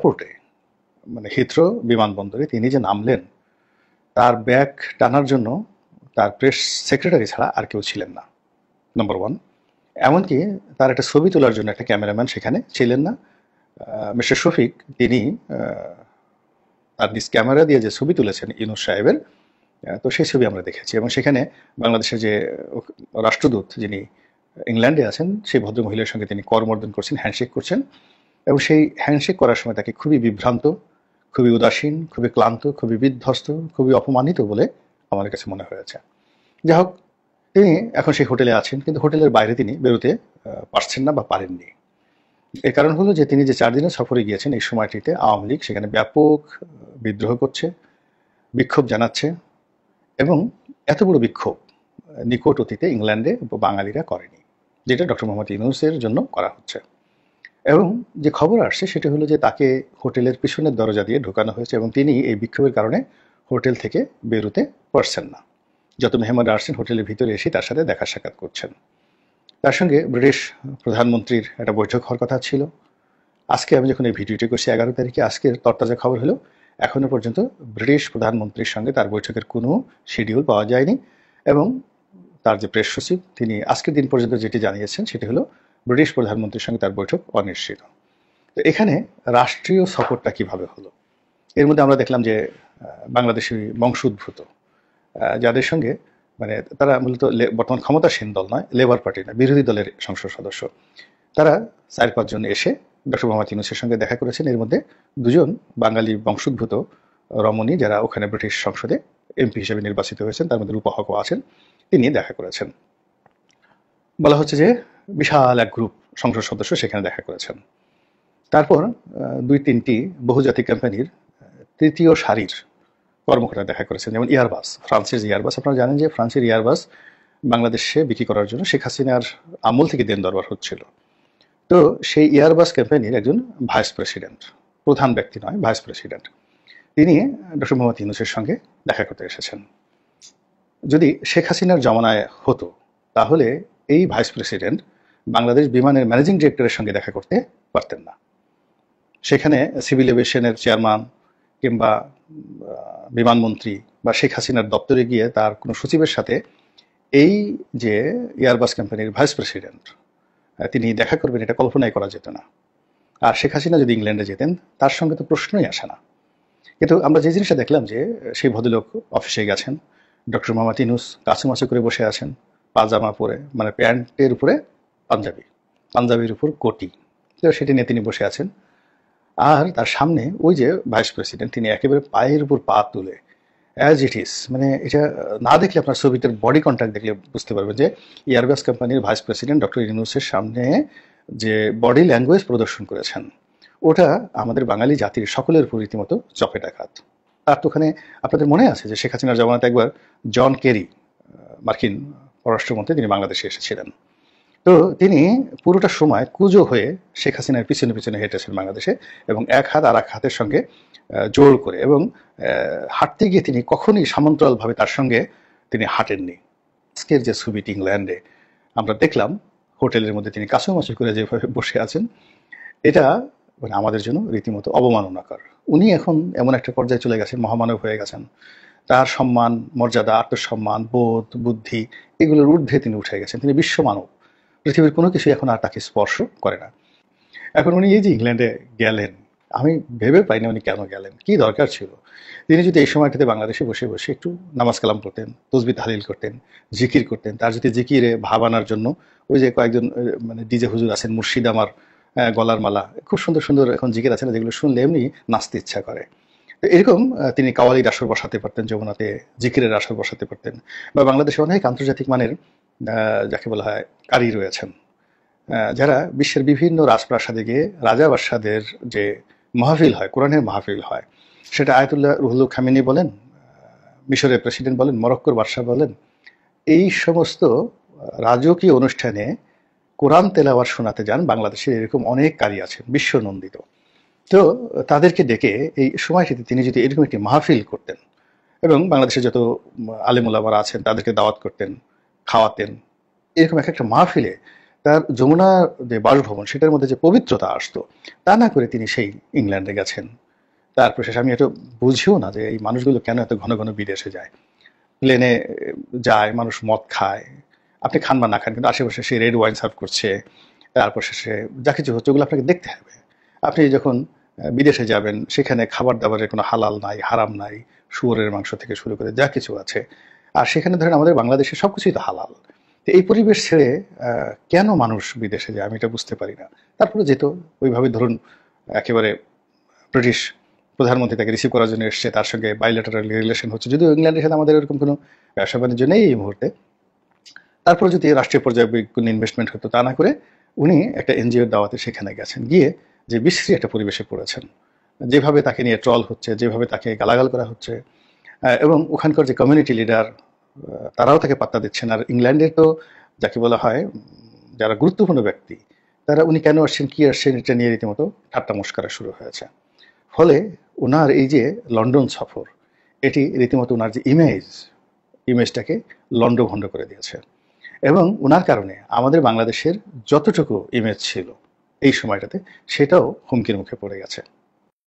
এয়ারপোর্টে মানে হিথ্রো বিমানবন্দরে তিনি যে নামলেন, তার ব্যাগ টানার জন্য তার প্রেস সেক্রেটারি ছাড়া আর কেউ ছিলেন না, নম্বর ওয়ান। এমনকি তার একটা ছবি তোলার জন্য একটা ক্যামেরাম্যান সেখানে ছিলেন না। মিস্টার শফিক তিনি তার নিজ ক্যামেরা দিয়ে যে ছবি তুলেছেন ইউনূস সাহেবের, তো সেই ছবি আমরা দেখেছি। এবং সেখানে বাংলাদেশের যে রাষ্ট্রদূত যিনি ইংল্যান্ডে আছেন, সেই ভদ্রমহিলার সঙ্গে তিনি করমর্দন করছেন, হ্যান্ডশেক করছেন। এবং সেই হ্যান্ডশেক করার সময় তাকে খুবই বিভ্রান্ত, খুবই উদাসীন, খুবই ক্লান্ত, খুবই বিধ্বস্ত, খুবই অপমানিত বলে আমাদের কাছে মনে হয়েছে। যাই হোক, তিনি এখন সেই হোটেলে আছেন, কিন্তু হোটেলের বাইরে তিনি বেরোতে পারছেন না বা পারেননি। এর কারণ হলো যে তিনি যে 4 দিনের সফরে গিয়েছেন, এই সময়টিতে আওয়ামী লীগ সেখানে ব্যাপক বিদ্রোহ করছে, বিক্ষোভ জানাচ্ছে। এবং এত বড় বিক্ষোভ নিকট অতীতে ইংল্যান্ডে বাঙালিরা করেনি, যেটা ডক্টর মোহাম্মদ ইউনূসের জন্য করা হচ্ছে। এবং যে খবর আসছে সেটা হলো যে তাকে হোটেলের পিছনের দরজা দিয়ে ঢোকানো হয়েছে এবং তিনি এই বিক্ষোভের কারণে হোটেল থেকে বেরোতে পারছেন না। যত মেহমানরা আসছেন হোটেলের ভিতরে এসে তার সাথে দেখা সাক্ষাৎ করছেন। তার সঙ্গে ব্রিটিশ প্রধানমন্ত্রীর একটা বৈঠক হওয়ার কথা ছিল। আজকে আমি যখন এই ভিডিওটি করছি 11 তারিখে, আজকের তরতাজা খবর হলো এখনো পর্যন্ত ব্রিটিশ প্রধানমন্ত্রীর সঙ্গে তার বৈঠকের কোনো শিডিউল পাওয়া যায়নি। এবং তার যে প্রেস সচিব তিনি আজকের দিন পর্যন্ত যেটি জানিয়েছেন সেটি হলো ব্রিটিশ প্রধানমন্ত্রীর সঙ্গে তার বৈঠক অনিশ্চিত। তো এখানে রাষ্ট্রীয় সফরটা কিভাবে হলো? এর মধ্যে আমরা দেখলাম যে বাংলাদেশি বংশোদ্ভূত যাদের সঙ্গে মানে তারা মূলত বর্তমান ক্ষমতাসীন দল নয়, লেবার পার্টি নয়, বিরোধী দলের সংসদ সদস্য, তারা 4-5 জন এসে ডক্টর মোহাম্মদ ইউনূসের সঙ্গে দেখা করেছেন। এর মধ্যে 2 জন বাঙালি বংশোদ্ভূত রমণী, যারা ওখানে ব্রিটিশ সংসদে এমপি হিসেবে নির্বাচিত হয়েছেন, তার মধ্যে রূপা হকও আছেন, তিনি দেখা করেছেন। বলা হচ্ছে যে বিশাল এক গ্রুপ সংসদ সদস্য সেখানে দেখা করেছেন। তারপর 2-3টি বহুজাতিক কোম্পানির তৃতীয় সারির কর্মকর্তা দেখা করেছেন, যেমন এয়ারবাস, ফ্রান্সের এয়ারবাস। আপনারা জানেন যে ফ্রান্সের এয়ারবাস বাংলাদেশে বিক্রি করার জন্য শেখ হাসিনার আমল থেকে দেন দরবার হচ্ছিল। তো সেই এয়ারবাস কোম্পানির একজন ভাইস প্রেসিডেন্ট, প্রধান ব্যক্তি নয়, ভাইস প্রেসিডেন্ট, তিনি ডক্টর মোহাম্মদ ইউনূসের সঙ্গে দেখা করতে এসেছেন। যদি শেখ হাসিনার জমানায় হতো তাহলে এই ভাইস প্রেসিডেন্ট বাংলাদেশ বিমানের ম্যানেজিং ডিরেক্টরের সঙ্গে দেখা করতে পারতেন না। সেখানে সিভিল এভিয়েশনের চেয়ারম্যান কিংবা বিমানমন্ত্রী বা শেখ হাসিনার দপ্তরে গিয়ে তার কোনো সচিবের সাথে এই যে এয়ারবাস কোম্পানির ভাইস প্রেসিডেন্ট তিনি দেখা করবেন, এটা কল্পনাই করা যেত না। আর শেখ হাসিনা যদি ইংল্যান্ডে যেতেন তার সঙ্গে তো প্রশ্নই আসে না। কিন্তু আমরা যে জিনিসটা দেখলাম যে সেই ভদ্রলোক অফিসে গেছেন, ডক্টর মোহাম্মদ ইউনূস কাছুমাছু করে বসে আছেন, পাজামা পরে, মানে প্যান্টের উপরে পাঞ্জাবি, পাঞ্জাবির উপর কোটি, তো সেটি নিয়ে তিনি বসে আছেন। আর তার সামনে ওই যে ভাইস প্রেসিডেন্ট, তিনি একেবারে পায়ের উপর পা তুলে অ্যাজ ইট ইজ, মানে এটা না দেখলে আপনার ছবিটার বডি কন্ট্যাক্ট দেখলে বুঝতে পারবেন যে এয়ারবাস কোম্পানির ভাইস প্রেসিডেন্ট ডক্টর ইউনূসের সামনে যে বডি ল্যাঙ্গুয়েজ প্রদর্শন করেছেন, ওটা আমাদের বাঙালি জাতির সকলের উপর রীতিমতো চপেটাঘাত। আর তো ওখানে আপনাদের মনে আছে যে শেখ হাসিনার জমানাতে একবার জন কেরি, মার্কিন পররাষ্ট্রমন্ত্রী, তিনি বাংলাদেশে এসেছিলেন। তো তিনি পুরোটা সময় কুঁজো হয়ে শেখ হাসিনার পিছনে পিছনে হেঁটেছেন বাংলাদেশে, এবং এক হাত আর এক হাতের সঙ্গে জোর করে, এবং হাঁটতে গিয়ে তিনি কখনোই সমান্তরালভাবে তার সঙ্গে তিনি হাঁটেননি। আজকের যে ছবিটি ইংল্যান্ডে আমরা দেখলাম, হোটেলের মধ্যে তিনি কাছুমাছু করে যেভাবে বসে আছেন, এটা মানে আমাদের জন্য রীতিমতো অবমাননাকর। উনি এখন এমন একটা পর্যায়ে চলে গেছেন, মহামানব হয়ে গেছেন। তার সম্মান, মর্যাদা, আত্মসম্মান, বোধ, বুদ্ধি, এগুলোর ঊর্ধ্বে তিনি উঠে গেছেন। তিনি বিশ্বমানব, পৃথিবীর কোনো কিছু এখন আর তাকে স্পর্শ করে না। এখন উনি এই যে ইংল্যান্ডে গেলেন, আমি ভেবে পাইনি উনি কেন গেলেন, কি দরকার ছিল। তিনি যদি এই সময়টাতে বাংলাদেশে বসে বসে একটু নামাজ কালাম করতেন, তসবিহ তাহলিল করতেন, জিকির করতেন, তার যদি জিকিরে ভাব আনার জন্য ওই যে কয়েকজন মানে ডিজে হুজুর আছেন, মুর্শিদ আমার গলার মালা, খুব সুন্দর সুন্দর এখন জিকির আছে না, যেগুলো শুনলে এমনি নাচতে ইচ্ছা করে। তো এরকম তিনি কাওয়ালির আসর বসাতে পারতেন, যমুনাতে জিকিরের আসর বসাতে পারতেন। বা বাংলাদেশে অনেক আন্তর্জাতিক মানের যাকে বলা হয় কারি রয়েছেন, যারা বিশ্বের বিভিন্ন রাজপ্রাসাদে গিয়ে রাজা বাদশাদের যে মাহফিল হয়, কোরআনের মাহফিল হয়, সেটা আয়াতুল্লাহ রুহুল খামেনি বলেন, মিশরের প্রেসিডেন্ট বলেন, মরক্কোর বাদশাহ বলেন, এই সমস্ত রাজকীয় অনুষ্ঠানে কোরআন তেলাওয়াত শোনাতে যান বাংলাদেশের এরকম অনেক কারি আছেন বিশ্বনন্দিত। তো তাদেরকে ডেকে এই সময়টিতে তিনি যদি এরকম একটি মাহফিল করতেন এবং বাংলাদেশে যত আলেম ওলামারা আছেন তাদেরকে দাওয়াত করতেন, খাওয়াতেন, এরকম একটা মাহফিলে তার যমুনা যে বাসভবন সেটার মধ্যে যে পবিত্রতা আসতো, তা না করে তিনি সেই ইংল্যান্ডে গেছেন। তারপর শেষে আমি এটা বুঝিও না যে এই মানুষগুলো কেন এত ঘন ঘন বিদেশে যায়। প্লেনে যায়, মানুষ মদ খায়, আপনি খান বা না খান, কিন্তু আশেপাশে সেই রেড ওয়াইন সার্ভ করছে। তারপর শেষে যা কিছু হচ্ছে ওগুলো আপনাকে দেখতে হবে। আপনি যখন বিদেশে যাবেন, সেখানে খাবার দাবারের কোনো হালাল নাই, হারাম নাই, শুয়োরের মাংস থেকে শুরু করে যা কিছু আছে। আর সেখানে ধরেন আমাদের বাংলাদেশে সবকিছুই তো হালাল। তো এই পরিবেশ ছেড়ে কেন মানুষ বিদেশে যায় আমি এটা বুঝতে পারি না। তারপরে যেত ওইভাবে ধরুন একেবারে ব্রিটিশ প্রধানমন্ত্রী তাকে রিসিভ করার জন্য এসছে, তার সঙ্গে বাইলেটারাল রিলেশন হচ্ছে, যদিও ইংল্যান্ডের সাথে আমাদের এরকম কোনো ব্যবসা বাণিজ্য নেই এই মুহূর্তে। তারপর যদি রাষ্ট্রীয় পর্যায়ে কোনো ইনভেস্টমেন্ট হতো, তা না করে উনি একটা এনজিওর দাওয়াতে সেখানে গেছেন, গিয়ে যে বিশ্রী একটা পরিবেশে পড়েছেন, যেভাবে তাকে নিয়ে ট্রল হচ্ছে, যেভাবে তাকে গালাগাল করা হচ্ছে, এবং ওখানকার যে কমিউনিটি লিডার তারাও তাকে পাত্তা দিচ্ছেন। আর ইংল্যান্ডের তো যাকে বলা হয় যারা গুরুত্বপূর্ণ ব্যক্তি, তারা উনি কেন আসছেন, কি আসছেন, এটা নিয়ে রীতিমতো ঠাট্টা মস্করা শুরু হয়েছে। ফলে ওনার এই যে লন্ডন সফর, এটি রীতিমতো ওনার যে ইমেজটাকে লন্ডভন্ড করে দিয়েছে। এবং ওনার কারণে আমাদের বাংলাদেশের যতটুকু ইমেজ ছিল এই সময়টাতে, সেটাও হুমকির মুখে পড়ে গেছে।